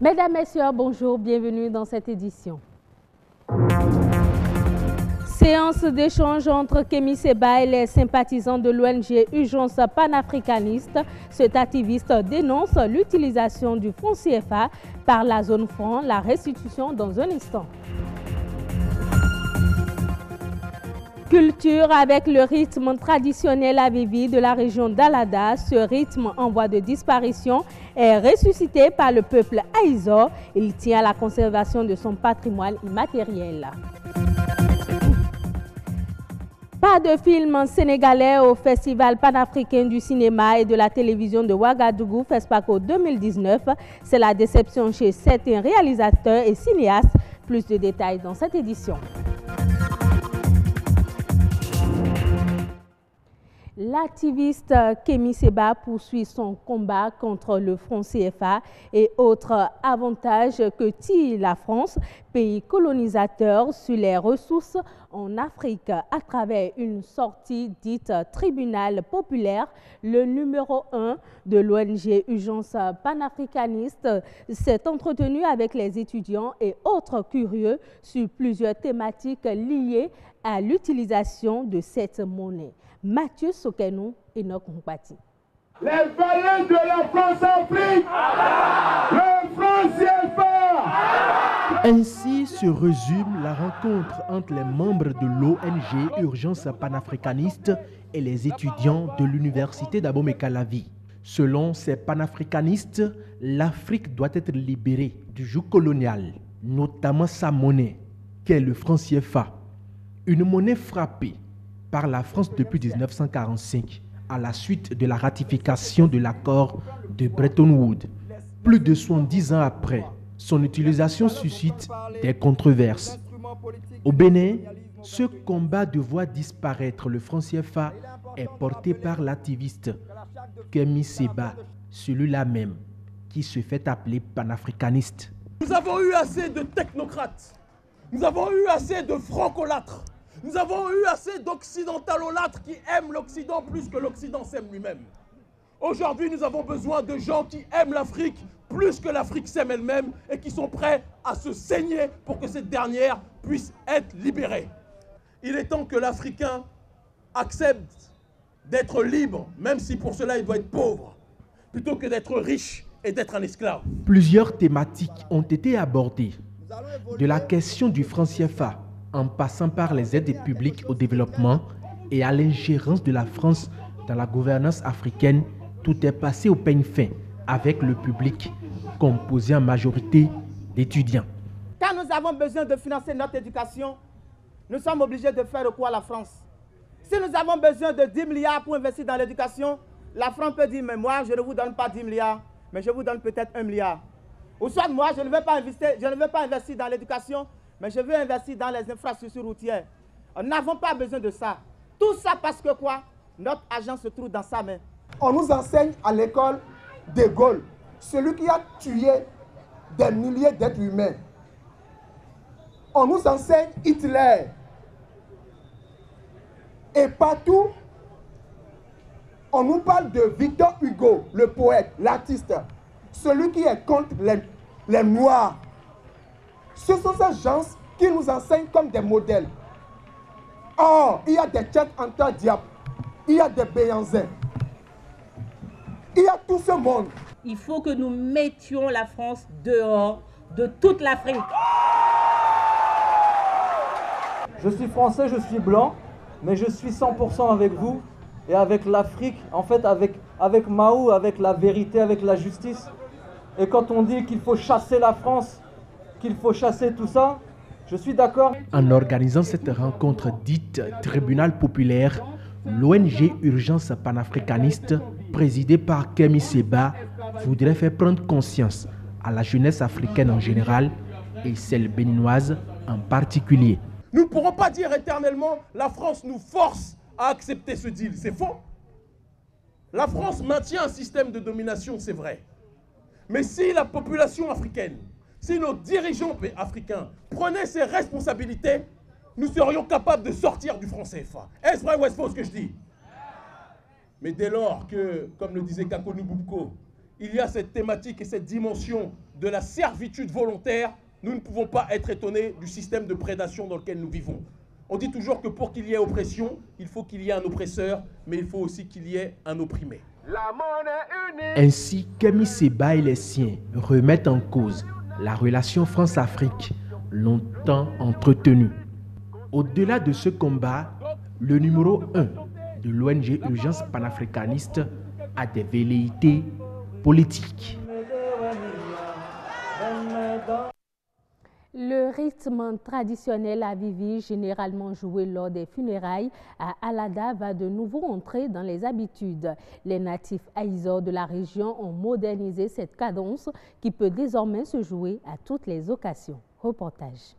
Mesdames, Messieurs, bonjour, bienvenue dans cette édition. Séance d'échange entre Kémy Séba et les sympathisants de l'ONG Urgence panafricaniste. Cet activiste dénonce l'utilisation du franc CFA par la zone franc, la restitution dans un instant. Culture avec le rythme traditionnel Avivi de la région d'Alada. Ce rythme en voie de disparition est ressuscité par le peuple Aïzo. Il tient à la conservation de son patrimoine immatériel. Pas de film sénégalais au Festival panafricain du cinéma et de la télévision de Ouagadougou, FESPACO 2019. C'est la déception chez certains réalisateurs et cinéastes. Plus de détails dans cette édition. L'activiste Kémy Séba poursuit son combat contre le franc CFA et autres avantages que tire la France, pays colonisateur, sur les ressources en Afrique. À travers une sortie dite tribunal populaire, le numéro 1 de l'ONG Urgence panafricaniste s'est entretenu avec les étudiants et autres curieux sur plusieurs thématiques liées à l'utilisation de cette monnaie. Mathieu Sokenou et notre compagnie. Les valeurs de la France-Afrique, le franc CFA. Ainsi se résume la rencontre entre les membres de l'ONG Urgence panafricaniste et les étudiants de l'université d'Abomey-Calavi. Selon ces panafricanistes, l'Afrique doit être libérée du joug colonial, notamment sa monnaie, qu'est le franc CFA. Une monnaie frappée par la France depuis 1945, à la suite de la ratification de l'accord de Bretton Woods. Plus de 70 ans après, son utilisation suscite des controverses. Au Bénin, ce combat de voir disparaître le franc CFA est porté par l'activiste Kémy Séba, celui-là même qui se fait appeler panafricaniste. Nous avons eu assez de technocrates, nous avons eu assez de francolâtres. Nous avons eu assez d'occidentalolâtres qui aiment l'Occident plus que l'Occident s'aime lui-même. Aujourd'hui, nous avons besoin de gens qui aiment l'Afrique plus que l'Afrique s'aime elle-même et qui sont prêts à se saigner pour que cette dernière puisse être libérée. Il est temps que l'Africain accepte d'être libre, même si pour cela il doit être pauvre, plutôt que d'être riche et d'être un esclave. Plusieurs thématiques ont été abordées, de la question du franc CFA, en passant par les aides publiques au développement et à l'ingérence de la France dans la gouvernance africaine, tout est passé au peigne fin avec le public composé en majorité d'étudiants. Quand nous avons besoin de financer notre éducation, nous sommes obligés de faire recours à la France. Si nous avons besoin de 10 milliards pour investir dans l'éducation, la France peut dire, mais moi, je ne vous donne pas 10 milliards, mais je vous donne peut-être 1 milliard. Ou soit moi, je ne veux pas investir dans l'éducation, mais je veux investir dans les infrastructures routières. Nous n'avons pas besoin de ça. Tout ça parce que quoi? Notre argent se trouve dans sa main. On nous enseigne à l'école de Gaulle, celui qui a tué des milliers d'êtres humains. On nous enseigne Hitler. Et partout, on nous parle de Victor Hugo, le poète, l'artiste, celui qui est contre les Noirs. Ce sont ces gens qui nous enseignent comme des modèles. Or, il y a des Cheikh Anta Diop, il y a des Béhanzin, il y a tout ce monde. Il faut que nous mettions la France dehors de toute l'Afrique. Je suis français, je suis blanc, mais je suis 100% avec vous et avec l'Afrique, en fait avec Mao, avec la vérité, avec la justice. Et quand on dit qu'il faut chasser la France, qu'il faut chasser tout ça, je suis d'accord. En organisant cette rencontre dite tribunal populaire, l'ONG Urgence panafricaniste, présidée par Kémy Séba, voudrait faire prendre conscience à la jeunesse africaine en général et celle béninoise en particulier. Nous ne pourrons pas dire éternellement la France nous force à accepter ce deal. C'est faux. La France maintient un système de domination, c'est vrai. Mais si la population africaine, si nos dirigeants africains prenaient ces responsabilités, nous serions capables de sortir du franc CFA. Est-ce vrai ou est-ce faux ce que je dis? Mais dès lors que, comme le disait Kakonou Boubko, il y a cette thématique et cette dimension de la servitude volontaire, nous ne pouvons pas être étonnés du système de prédation dans lequel nous vivons. On dit toujours que pour qu'il y ait oppression, il faut qu'il y ait un oppresseur, mais il faut aussi qu'il y ait un opprimé. Ainsi, Kémy Séba et les siens remettent en cause la relation France-Afrique, longtemps entretenue. Au-delà de ce combat, le numéro 1 de l'ONG Urgence panafricaniste a des velléités politiques. Le rythme traditionnel avivi, généralement joué lors des funérailles à Alada, va de nouveau entrer dans les habitudes. Les natifs aïsors de la région ont modernisé cette cadence qui peut désormais se jouer à toutes les occasions. Reportage.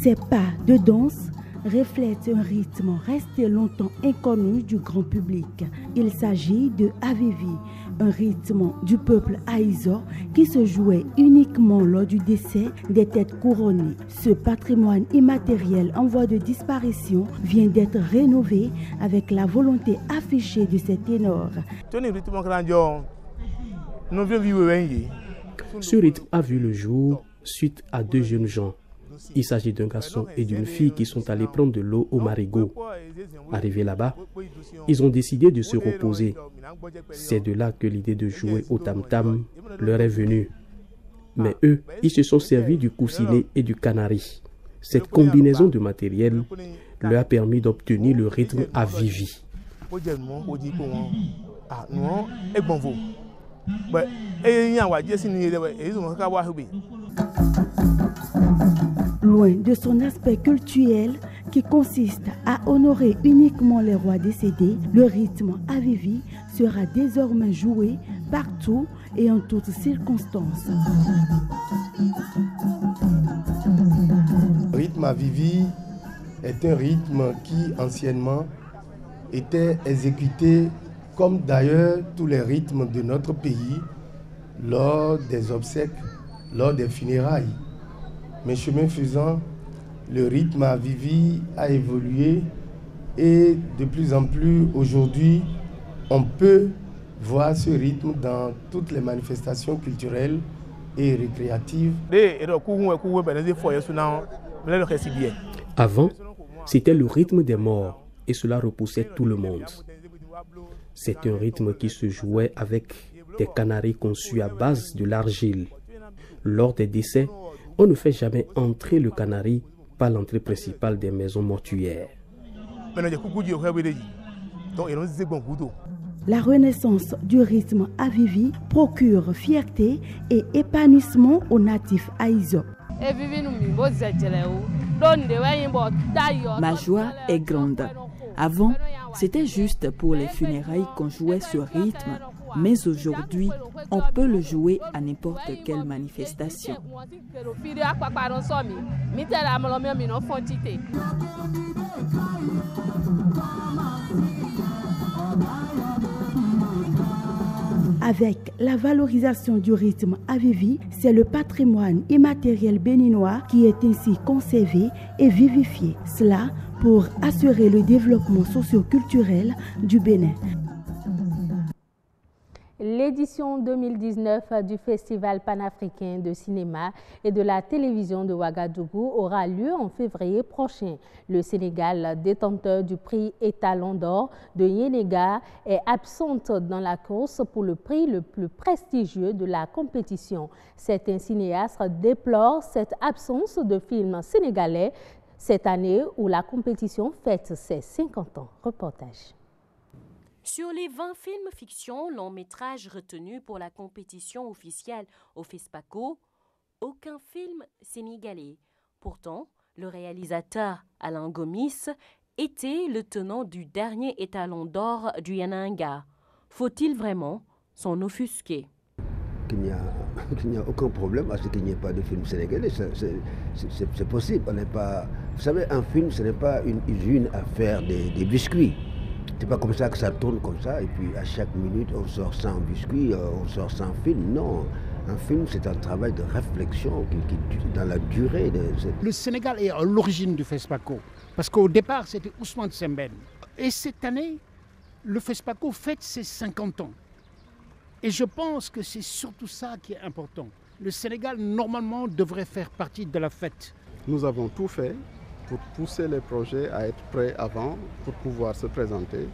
Ces pas de danse reflètent un rythme resté longtemps inconnu du grand public. Il s'agit de Avivi, un rythme du peuple aïsor qui se jouait uniquement lors du décès des têtes couronnées. Ce patrimoine immatériel en voie de disparition vient d'être rénové avec la volonté affichée de ces ténors. Ce rythme a vu le jour suite à 2 jeunes gens. Il s'agit d'un garçon et d'une fille qui sont allés prendre de l'eau au marigot. Arrivés là-bas, ils ont décidé de se reposer. C'est de là que l'idée de jouer au tam-tam leur est venue. Mais eux, ils se sont servis du coussinet et du canari. Cette combinaison de matériel leur a permis d'obtenir le rythme Avivi. Loin de son aspect cultuel qui consiste à honorer uniquement les rois décédés, le rythme Avivi sera désormais joué partout et en toutes circonstances. Le rythme Avivi est un rythme qui anciennement était exécuté comme d'ailleurs tous les rythmes de notre pays lors des obsèques, lors des funérailles. Mais chemin faisant, le rythme Avivi a évolué et de plus en plus aujourd'hui, on peut voir ce rythme dans toutes les manifestations culturelles et récréatives. Avant, c'était le rythme des morts et cela repoussait tout le monde. C'est un rythme qui se jouait avec des canaris conçus à base de l'argile. Lors des décès, on ne fait jamais entrer le canari par l'entrée principale des maisons mortuaires. La renaissance du rythme Avivi procure fierté et épanouissement aux natifs aïsors. Ma joie est grande. Avant, c'était juste pour les funérailles qu'on jouait ce rythme, mais aujourd'hui, on peut le jouer à n'importe quelle manifestation. Avec la valorisation du rythme Avivi, c'est le patrimoine immatériel béninois qui est ainsi conservé et vivifié. Cela pour assurer le développement socio-culturel du Bénin. L'édition 2019 du Festival panafricain de cinéma et de la télévision de Ouagadougou aura lieu en février prochain. Le Sénégal, détenteur du prix Étalon d'or de Yenega, est absente dans la course pour le prix le plus prestigieux de la compétition. Certains cinéastes déplorent cette absence de films sénégalais cette année où la compétition fête ses 50 ans. Reportage. Sur les 20 films fiction longs métrages retenus pour la compétition officielle au FESPACO, aucun film sénégalais. Pourtant, le réalisateur Alain Gomis était le tenant du dernier étalon d'or du Yenanga. Faut-il vraiment s'en offusquer? Qu'il n'y a aucun problème à ce qu'il n'y ait pas de film sénégalais, c'est possible. On n'est pas, vous savez, un film, ce n'est pas une usine à faire des biscuits. C'est pas comme ça que ça tourne comme ça, et puis à chaque minute on sort 100 biscuits, on sort 100 films. Non, un film c'est un travail de réflexion qui dans la durée. Le Sénégal est à l'origine du FESPACO, parce qu'au départ c'était Ousmane Sembène. Et cette année, le FESPACO fête ses 50 ans. Et je pense que c'est surtout ça qui est important. Le Sénégal, normalement, devrait faire partie de la fête. Nous avons tout fait pour pousser les projets à être prêts avant, pour pouvoir se présenter.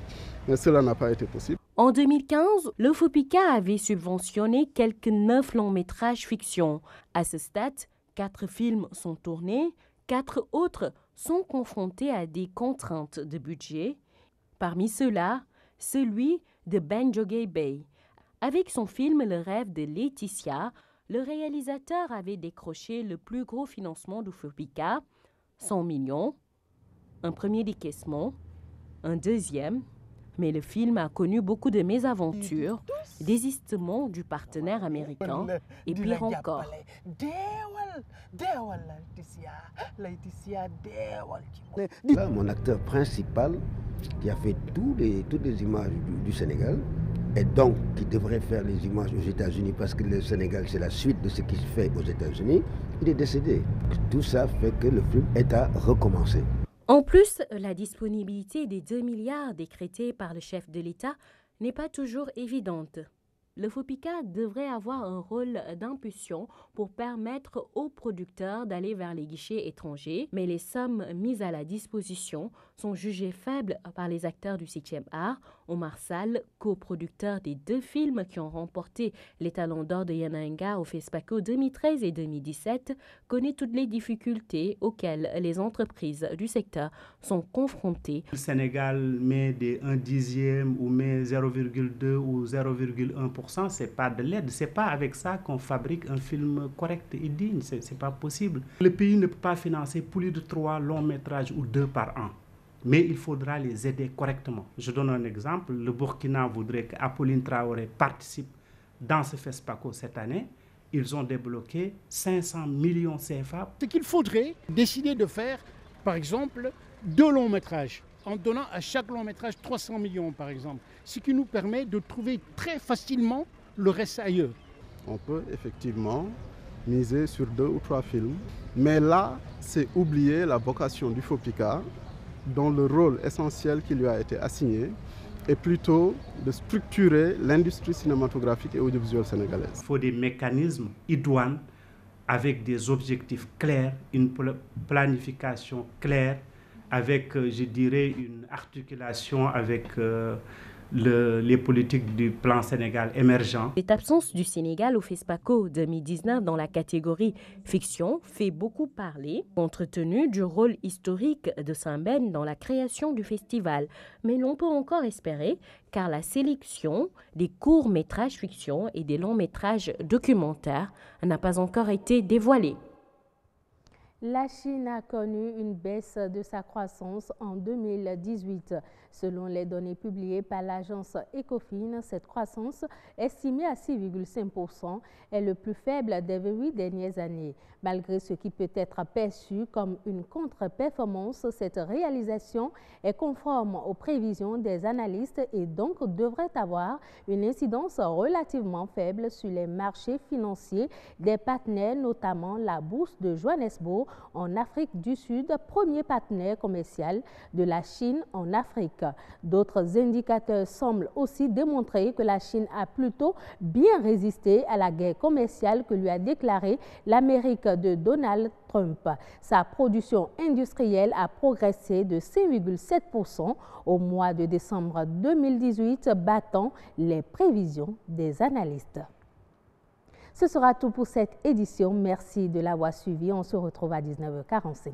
Mais cela n'a pas été possible. En 2015, le FOPICA avait subventionné quelques 9 longs métrages fiction. À ce stade, 4 films sont tournés, 4 autres sont confrontés à des contraintes de budget. Parmi ceux-là, celui de Benjogé Bey. Avec son film Le rêve de Laetitia, le réalisateur avait décroché le plus gros financement du FOPICA, 100 millions, un premier décaissement, un deuxième, mais le film a connu beaucoup de mésaventures, désistement du partenaire américain et pire encore. Là, mon acteur principal, qui a fait toutes les images du Sénégal, et donc qui devrait faire les images aux États-Unis parce que le Sénégal c'est la suite de ce qui se fait aux États-Unis, il est décédé. Tout ça fait que le film est à recommencer. En plus, la disponibilité des 2 milliards décrétés par le chef de l'État n'est pas toujours évidente. Le FOPICA devrait avoir un rôle d'impulsion pour permettre aux producteurs d'aller vers les guichets étrangers, mais les sommes mises à la disposition sont jugées faibles par les acteurs du 7e art. Omar Sall, coproducteur des 2 films qui ont remporté les Talons d'or de Yanaenga au FESPACO 2013 et 2017, connaît toutes les difficultés auxquelles les entreprises du secteur sont confrontées. Le Sénégal met un dixième ou met 0,2 ou 0,1%. Ce n'est pas de l'aide, ce n'est pas avec ça qu'on fabrique un film correct et digne, ce n'est pas possible. Le pays ne peut pas financer plus de 3 longs métrages ou 2 par an, mais il faudra les aider correctement. Je donne un exemple, le Burkina voudrait qu'Apolline Traoré participe dans ce FESPACO cette année. Ils ont débloqué 500 millions CFA. Ce qu'il faudrait décider de faire, par exemple, 2 longs métrages, en donnant à chaque long métrage 300 millions par exemple, ce qui nous permet de trouver très facilement le reste ailleurs. On peut effectivement miser sur 2 ou 3 films, mais là, c'est oublier la vocation du FOPICA, dont le rôle essentiel qui lui a été assigné est plutôt de structurer l'industrie cinématographique et audiovisuelle sénégalaise. Il faut des mécanismes idoines avec des objectifs clairs, une planification claire, avec, je dirais, une articulation avec les politiques du plan Sénégal émergent. Cette absence du Sénégal au FESPACO 2019 dans la catégorie fiction fait beaucoup parler, compte tenu du rôle historique de Saint-Ben dans la création du festival. Mais l'on peut encore espérer, car la sélection des courts-métrages fiction et des longs-métrages documentaires n'a pas encore été dévoilée. La Chine a connu une baisse de sa croissance en 2018. Selon les données publiées par l'agence Ecofin, cette croissance, estimée à 6,5%, est le plus faible des 28 dernières années. Malgré ce qui peut être perçu comme une contre-performance, cette réalisation est conforme aux prévisions des analystes et donc devrait avoir une incidence relativement faible sur les marchés financiers des partenaires, notamment la bourse de Johannesburg en Afrique du Sud, premier partenaire commercial de la Chine en Afrique. D'autres indicateurs semblent aussi démontrer que la Chine a plutôt bien résisté à la guerre commerciale que lui a déclarée l'Amérique de Donald Trump. Sa production industrielle a progressé de 5,7% au mois de décembre 2018, battant les prévisions des analystes. Ce sera tout pour cette édition. Merci de l'avoir suivi. On se retrouve à 19h45.